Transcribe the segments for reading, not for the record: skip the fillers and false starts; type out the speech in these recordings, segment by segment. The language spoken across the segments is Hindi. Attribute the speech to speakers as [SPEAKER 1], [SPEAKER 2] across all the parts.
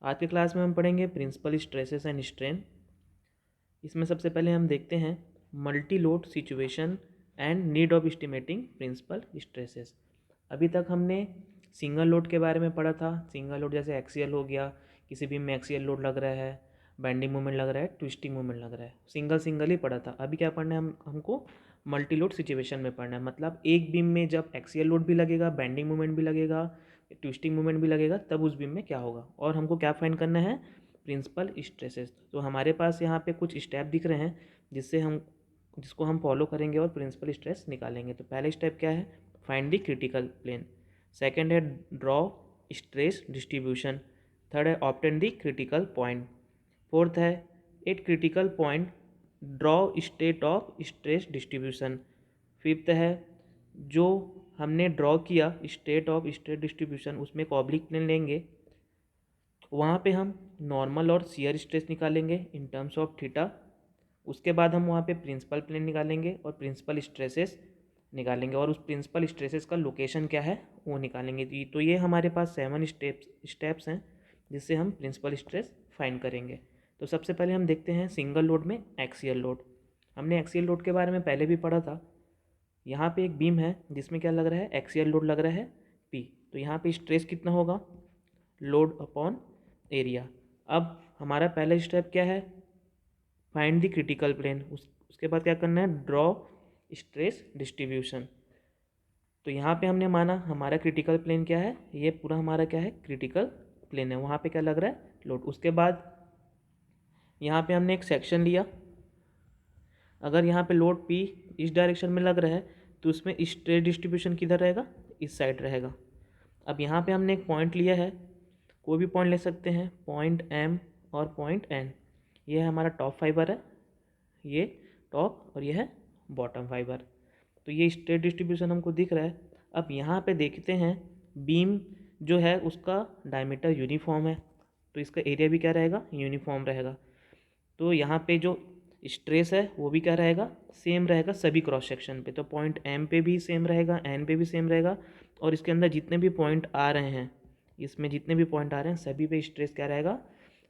[SPEAKER 1] आज के क्लास में हम पढ़ेंगे प्रिंसिपल स्ट्रेसेस एंड स्ट्रेन। इसमें सबसे पहले हम देखते हैं multi load situation and need of estimating principal stresses. अभी तक हमने सिंगल लोड के बारे में पढ़ा था। सिंगल लोड जैसे एक्सियल हो गया, किसी बीम में एक्सियल लोड लग रहा है, बेंडिंग मोमेंट लग रहा है, ट्विस्टिंग मोमेंट लग रहा है, सिंगल सिंगल ही पढ़ा था। अभी क्या पढ़ना है हमको मल्टी लोड सिचुएशन में पढ़ना है। मतलब एक बीम में जब एक्सियल लोड भी लगेगा, बेंडिंग मोमेंट भी लगेगा, ट्विस्टिंग मोमेंट भी लगेगा, तब उस बीम में क्या होगा और हमको क्या फाइंड करना है, प्रिंसिपल स्ट्रेसेस। तो हमारे पास यहाँ पे कुछ स्टेप दिख रहे हैं जिसको हम फॉलो करेंगे और प्रिंसिपल स्ट्रेस निकालेंगे। तो पहला स्टेप क्या है, find the critical plane. Second है ड्रॉ स्ट्रेस डिस्ट्रीब्यूशन। थर्ड है obtain the critical point. Fourth है at critical point draw state of stress distribution. Fifth है जो हमने ड्रॉ किया स्टेट ऑफ स्ट्रेस डिस्ट्रीब्यूशन, उसमें एक ऑब्लिक प्लेन लेंगे, वहाँ पे हम नॉर्मल और शियर स्ट्रेस निकालेंगे इन टर्म्स ऑफ थीटा। उसके बाद हम वहाँ पे प्रिंसिपल प्लेन निकालेंगे और प्रिंसिपल स्ट्रेसेस निकालेंगे, और उस प्रिंसिपल स्ट्रेसेस का लोकेशन क्या है वो निकालेंगे। तो ये हमारे पास 7 स्टेप्स हैं जिससे हम प्रिंसिपल स्ट्रेस फाइंड करेंगे। तो सबसे पहले हम देखते हैं सिंगल लोड में एक्सियल लोड। हमने एक्सियल लोड के बारे में पहले भी पढ़ा था। यहाँ पे एक बीम है जिसमें क्या लग रहा है, एक्सियल लोड लग रहा है P। तो यहाँ पे स्ट्रेस कितना होगा, लोड अपॉन एरिया। अब हमारा पहला स्टेप क्या है, फाइंड द क्रिटिकल प्लेन। उसके बाद क्या करना है, ड्रॉ स्ट्रेस डिस्ट्रीब्यूशन। तो यहाँ पे हमने माना हमारा क्रिटिकल प्लेन क्या है, ये पूरा हमारा क्या है, क्रिटिकल प्लेन है। वहाँ पे क्या लग रहा है, लोड। उसके बाद यहाँ पे हमने एक सेक्शन लिया। अगर यहाँ पे लोड P इस डायरेक्शन में लग रहा है तो उसमें स्ट्रेस डिस्ट्रीब्यूशन किधर रहेगा, इस साइड रहेगा। अब यहाँ पे हमने एक पॉइंट लिया है, कोई भी पॉइंट ले सकते हैं, पॉइंट M और पॉइंट N। ये है हमारा टॉप फाइबर है, ये टॉप और ये है बॉटम फाइबर। तो ये स्ट्रेस डिस्ट्रीब्यूशन हमको दिख रहा है। अब यहाँ पे देखते हैं बीम जो है उसका डायमीटर यूनिफॉर्म है, तो इसका एरिया भी क्या रहेगा, यूनिफॉर्म रहेगा। तो यहाँ पे जो स्ट्रेस है वो भी क्या रहेगा, सेम रहेगा सभी क्रॉस सेक्शन पे। तो पॉइंट M पे भी सेम रहेगा, N पे भी सेम रहेगा, और इसके अंदर जितने भी पॉइंट आ रहे हैं, इसमें जितने भी पॉइंट आ रहे हैं सभी पे स्ट्रेस क्या रहेगा,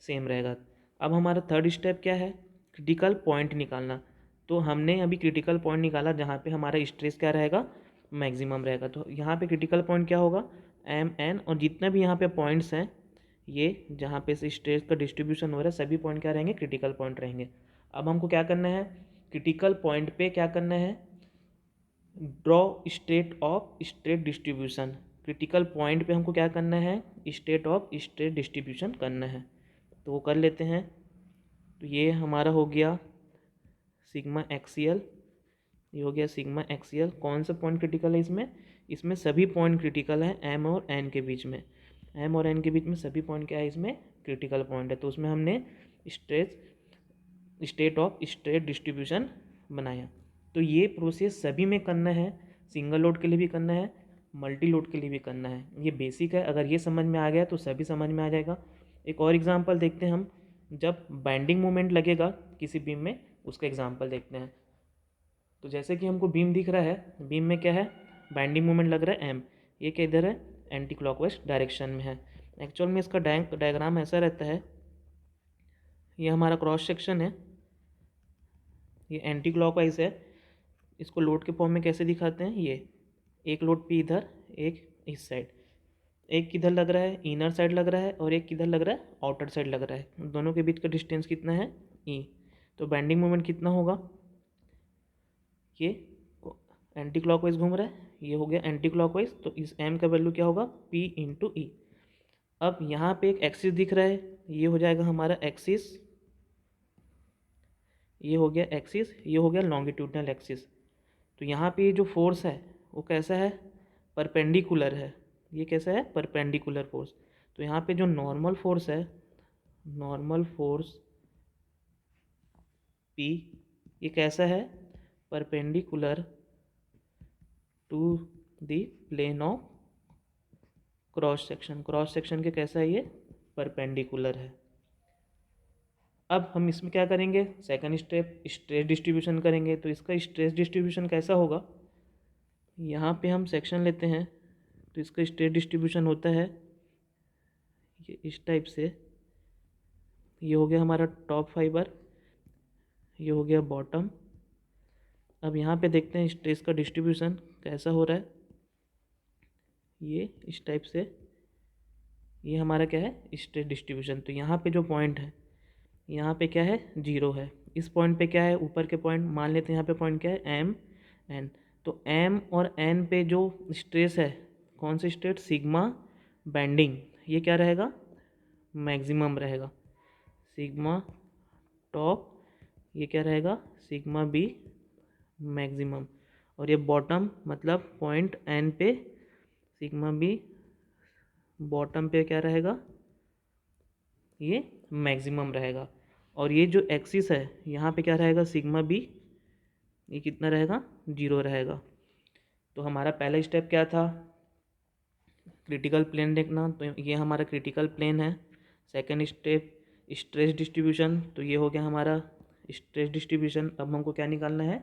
[SPEAKER 1] सेम रहेगा। अब हमारा थर्ड स्टेप क्या है, क्रिटिकल पॉइंट निकालना। तो हमने अभी क्रिटिकल पॉइंट निकाला जहाँ पे हमारा स्ट्रेस क्या रहेगा, मैक्सिमम रहेगा। तो यहाँ पे क्रिटिकल पॉइंट क्या होगा, M N, और जितने भी यहाँ पे पॉइंट्स हैं, ये जहाँ पे से स्ट्रेस का डिस्ट्रीब्यूशन हो रहा है सभी पॉइंट क्या रहेंगे, क्रिटिकल पॉइंट रहेंगे। अब हमको क्या करना है, क्रिटिकल पॉइंट पे क्या करना है, draw state of stress distribution. Critical point पे हमको क्या करना है, स्टेट ऑफ स्ट्रेस डिस्ट्रीब्यूशन करना है। तो वो कर लेते हैं। तो ये हमारा हो गया सिग्मा एक्सियल, ये हो गया सिग्मा एक्सियल। कौन सा पॉइंट क्रिटिकल है इसमें, इसमें सभी पॉइंट क्रिटिकल है M और N के बीच में। M और N के बीच में सभी पॉइंट क्या है, इसमें क्रिटिकल पॉइंट है। तो उसमें हमने stress state of stress distribution बनाया। तो ये प्रोसेस सभी में करना है, सिंगल लोड के लिए भी करना है, मल्टी लोड के लिए भी करना है। ये बेसिक है, अगर ये समझ में आ गया तो सभी समझ में आ जाएगा। एक और एग्जांपल देखते हैं हम, जब बाइंडिंग मोमेंट लगेगा किसी बीम में, उसका एग्जांपल देखते हैं। तो जैसे कि हमको बीम दिख रहा है, बीम में क्या है, बाइंडिंग मोमेंट लग रहा है M। ये किधर है, एंटी क्लॉकवाइज डायरेक्शन में है। एक्चुअल में इसका डायग्राम ऐसा रहता है, ये हमारा क्रॉस सेक्शन है, ये एंटी क्लॉकवाइज है। इसको लोड के फॉर्म में कैसे दिखाते हैं, ये एक लोड P इधर, एक इस साइड, एक किधर लग रहा है, इनर साइड लग रहा है, और एक किधर लग रहा है, आउटर साइड लग रहा है। दोनों के बीच का डिस्टेंस कितना है, E। तो बेंडिंग मोमेंट कितना होगा, ये एंटी क्लॉकवाइज घूम रहा है, ये हो गया एंटी क्लॉकवाइज, तो इस M का वैल्यू क्या होगा, P इंटू E। अब यहाँ पे एक एक्सिस दिख रहा है, ये हो जाएगा हमारा एक्सिस, ये हो गया एक्सिस, ये हो गया लॉन्गिट्यूडनल एक्सिस। तो यहाँ पे जो फोर्स है वो कैसा है, परपेंडिकुलर है। ये कैसा है, परपेंडिकुलर फोर्स। तो यहाँ पे जो नॉर्मल फोर्स है, नॉर्मल फोर्स P, ये कैसा है, perpendicular to the plane of cross section. Cross section के कैसा है, ये परपेंडिकुलर है। अब हम इसमें क्या करेंगे, सेकंड स्टेप स्ट्रेस डिस्ट्रीब्यूशन करेंगे। तो इसका स्ट्रेस डिस्ट्रीब्यूशन कैसा होगा, यहाँ पे हम सेक्शन लेते हैं, तो इसका स्ट्रेस डिस्ट्रीब्यूशन होता है ये इस टाइप से। ये हो गया हमारा टॉप फाइबर, ये हो गया बॉटम। अब यहाँ पे देखते हैं स्ट्रेस का डिस्ट्रीब्यूशन कैसा हो रहा है। ये इस टाइप से, ये हमारा क्या है स्ट्रेस डिस्ट्रीब्यूशन। तो यहाँ पे जो पॉइंट है, यहाँ पे क्या है 0 है। इस पॉइंट पे क्या है, ऊपर के पॉइंट मान लेते हैं, यहाँ पे पॉइंट क्या है एम एन। तो एम और एन पे जो स्ट्रेस है, कौन सी स्ट्रेस, सिग्मा बेंडिंग, ये क्या रहेगा, मैक्सिमम रहेगा। सिग्मा टॉप, ये क्या रहेगा, सिग्मा बी मैक्सिमम। और ये बॉटम मतलब पॉइंट एन पे सिग्मा बी बॉटम पे क्या रहेगा, ये मैक्सिमम रहेगा। और ये जो एक्सिस है यहाँ पे क्या रहेगा, सिग्मा बी, ये कितना रहेगा, 0 रहेगा। तो हमारा पहला स्टेप क्या था, क्रिटिकल प्लेन देखना। तो ये हमारा क्रिटिकल प्लेन है। सेकंड स्टेप स्ट्रेस डिस्ट्रीब्यूशन, तो ये हो गया हमारा स्ट्रेस डिस्ट्रीब्यूशन। अब हमको क्या निकालना है,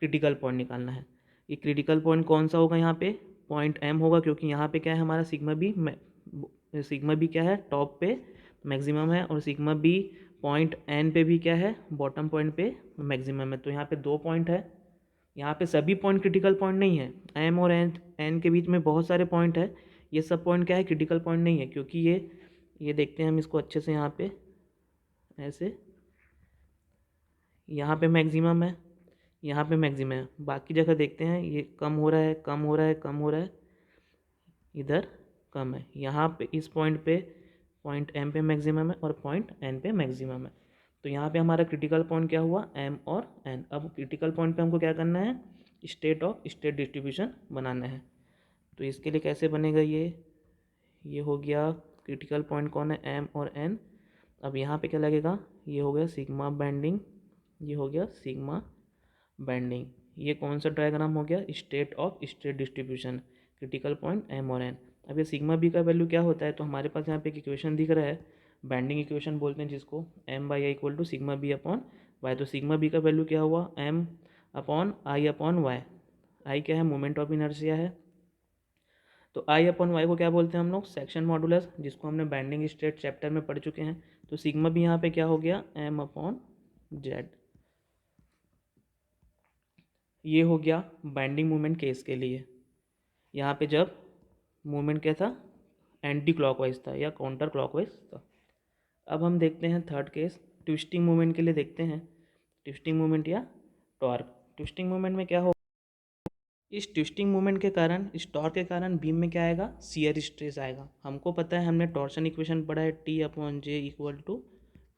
[SPEAKER 1] क्रिटिकल पॉइंट निकालना है। ये क्रिटिकल पॉइंट कौन सा होगा, यहाँ पे पॉइंट एम होगा, क्योंकि यहाँ पे क्या है हमारा सिग्मा बी क्या है टॉप पे मैक्सिमम है, और सिग्मा बी पॉइंट एन पे भी क्या है, बॉटम पॉइंट पे मैक्सिमम है। तो यहाँ पे 2 पॉइंट है। यहाँ पे सभी पॉइंट क्रिटिकल पॉइंट नहीं है, एम और एन के बीच में बहुत सारे पॉइंट है। ये सब पॉइंट क्या है, क्रिटिकल पॉइंट नहीं है, क्योंकि ये देखते हैं हम इसको अच्छे से। यहाँ पे ऐसे, यहाँ पे मैक्सिमम है, यहाँ पे मैक्सिमम है, बाकी जगह देखते हैं ये कम हो रहा है, कम हो रहा है, कम हो रहा है, इधर कम है। यहाँ पे इस पॉइंट पे पॉइंट एम पे मैक्सिमम है और पॉइंट एन पे मैक्सिमम है। तो यहाँ पे हमारा क्रिटिकल पॉइंट क्या हुआ, एम और एन। अब क्रिटिकल पॉइंट पे हमको क्या करना है, स्टेट ऑफ स्टेट डिस्ट्रीब्यूशन बनाना है। तो इसके लिए कैसे बनेगा, ये हो गया क्रिटिकल पॉइंट कौन है, एम और एन। अब यहाँ पे क्या लगेगा, ये हो गया सिग्मा बेंडिंग, ये हो गया सिग्मा बेंडिंग। ये कौन सा डायग्राम हो गया, state of state distribution, critical point M और एन। अब ये सिग्मा बी का वैल्यू क्या होता है, तो हमारे पास यहाँ पे एक इक्वेशन दिख रहा है, बेंडिंग इक्वेशन बोलते हैं जिसको, M by I equal to sigma B upon Y. तो सिग्मा बी का वैल्यू क्या हुआ, एम अपॉन वाई। आई क्या है, मोमेंट ऑफ इनर्शिया है। तो आई अपॉन वाई को क्या बोलते हैं हम लोग, सेक्शन मॉडुलस, जिसको हमने बेंडिंग स्टेट चैप्टर में पढ़ चुके हैं। तो सिग्मा भी यहाँ पे क्या हो गया, एम अपॉन जेड। ये हो गया बेंडिंग मोमेंट केस के लिए। यहाँ पे जब मोमेंट क्या था, एंटी क्लॉकवाइज था या काउंटर क्लॉकवाइज था। अब हम देखते हैं थर्ड केस, ट्विस्टिंग मोमेंट के लिए देखते हैं, ट्विस्टिंग मोमेंट या टॉर्क। ट्विस्टिंग मोमेंट में क्या हो, इस ट्विस्टिंग मोमेंट के कारण, इस टॉर्क के कारण बीम में क्या आएगा, शियर स्ट्रेस आएगा। हमको पता है, हमने टॉर्शन इक्वेशन पढ़ा है, T upon J equal to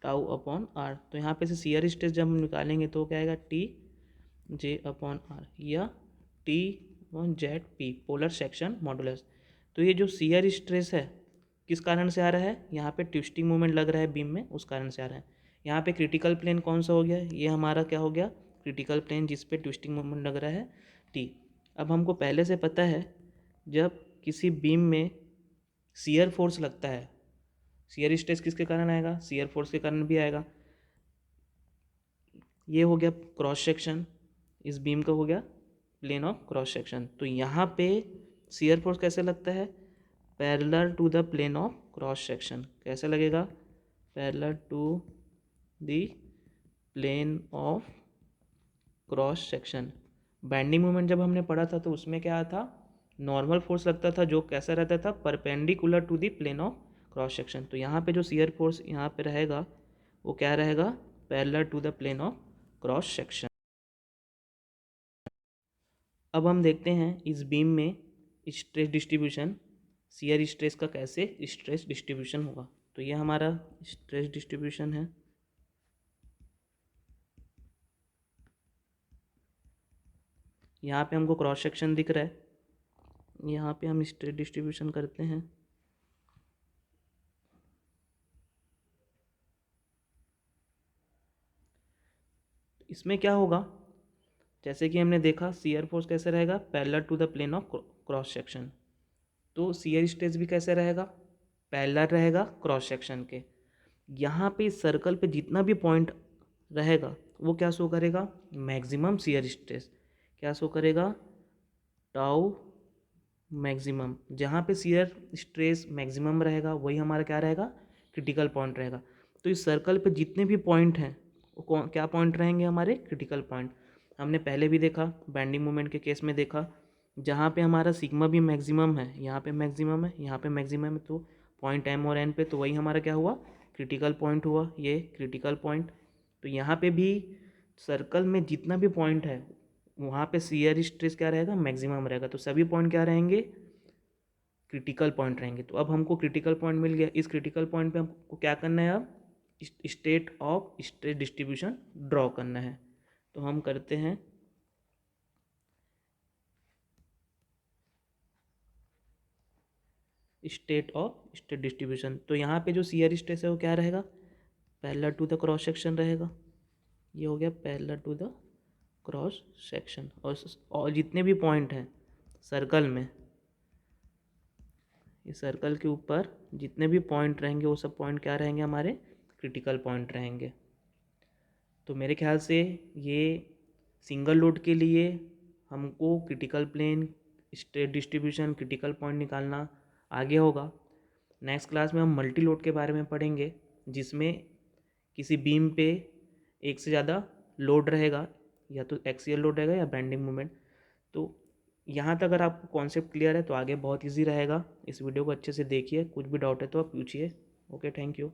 [SPEAKER 1] tau upon R. तो यहाँ पे से शियर स्ट्रेस जब हम निकालेंगे तो क्या आएगा, टी जे अपॉन आर या T upon Z P, polar section modulus. तो ये जो शियर स्ट्रेस है किस कारण से आ रहा है, यहाँ पे ट्विस्टिंग मोमेंट लग रहा है बीम में, उस कारण से आ रहा है। यहाँ पे क्रिटिकल प्लेन कौन सा हो गया, ये हमारा क्या हो गया, क्रिटिकल प्लेन जिस पे ट्विस्टिंग मोमेंट लग रहा है, टी। अब हमको पहले से पता है, जब किसी बीम में शियर फोर्स लगता है, शियर स्ट्रेस किसके कारण आएगा, शियर फोर्स के कारण भी आएगा। ये हो गया क्रॉस सेक्शन, इस बीम का हो गया प्लेन ऑफ क्रॉस सेक्शन। तो यहाँ पे शियर फोर्स कैसे लगता है, parallel to the plane of cross section. कैसे लगेगा, parallel to the plane of cross section. Bending moment जब हमने पढ़ा था तो उसमें क्या था, नॉर्मल फोर्स लगता था जो कैसा रहता था, perpendicular to the plane of cross section. तो यहाँ पे जो शियर फोर्स यहाँ पे रहेगा वो क्या रहेगा, parallel to the plane of cross section. अब हम देखते हैं इस बीम में स्ट्रेस डिस्ट्रीब्यूशन, शियर स्ट्रेस का कैसे स्ट्रेस डिस्ट्रीब्यूशन होगा। तो ये हमारा स्ट्रेस डिस्ट्रीब्यूशन है। यहाँ पे हमको क्रॉस सेक्शन दिख रहा है, यहाँ पे हम स्ट्रेस डिस्ट्रीब्यूशन करते हैं। इसमें क्या होगा, जैसे कि हमने देखा शियर फोर्स कैसे रहेगा, parallel to the plane of cross section. तो शियर स्ट्रेस भी कैसे रहेगा, पैरेलल रहेगा क्रॉस सेक्शन के। यहाँ पे इस सर्कल पे जितना भी पॉइंट रहेगा वो क्या शो करेगा, मैक्सिमम शियर स्ट्रेस। क्या शो करेगा, टाउ मैक्सिमम। जहाँ पे शियर स्ट्रेस मैक्सिमम रहेगा वही हमारा क्या रहेगा, क्रिटिकल पॉइंट रहेगा। तो इस सर्कल पे जितने भी पॉइंट हैं वो क्या पॉइंट रहेंगे, हमारे क्रिटिकल पॉइंट। हमने पहले भी देखा, बेंडिंग मोमेंट के केस में देखा, जहाँ पे हमारा सिग्मा भी मैक्सिमम है, यहाँ पे मैक्सिमम है, यहाँ पे मैक्सिमम है, तो पॉइंट एम और एन पे, तो वही हमारा क्या हुआ, क्रिटिकल पॉइंट हुआ, ये क्रिटिकल पॉइंट। तो यहाँ पे भी सर्कल में जितना भी पॉइंट है वहाँ पे शियर स्ट्रेस क्या रहेगा, मैक्सिमम रहेगा। तो सभी पॉइंट क्या रहेंगे, क्रिटिकल पॉइंट रहेंगे। तो अब हमको क्रिटिकल पॉइंट मिल गया। इस क्रिटिकल पॉइंट पे हमको क्या करना है, अब state of stress distribution draw करना है। तो हम करते हैं, स्टेट ऑफ स्ट्रेस डिस्ट्रीब्यूशन। तो यहाँ पे जो शियर स्ट्रेस है वो क्या रहेगा, parallel to the cross section रहेगा। ये हो गया parallel to the cross section. और जितने भी पॉइंट हैं सर्कल में, इस सर्कल के ऊपर जितने भी पॉइंट रहेंगे वो सब पॉइंट क्या रहेंगे, हमारे क्रिटिकल पॉइंट रहेंगे। तो मेरे ख्याल से ये सिंगल लोड के लिए हमको critical plane, stress distribution, critical point निकालना आगे होगा। नेक्स्ट क्लास में हम मल्टी लोड के बारे में पढ़ेंगे, जिसमें किसी बीम पे एक से ज़्यादा लोड रहेगा, या तो एक्सियल लोड रहेगा या बेंडिंग मोमेंट। तो यहाँ तक अगर आपको कॉन्सेप्ट क्लियर है तो आगे बहुत इजी रहेगा। इस वीडियो को अच्छे से देखिए, कुछ भी डाउट है तो आप पूछिए। Okay, thank you.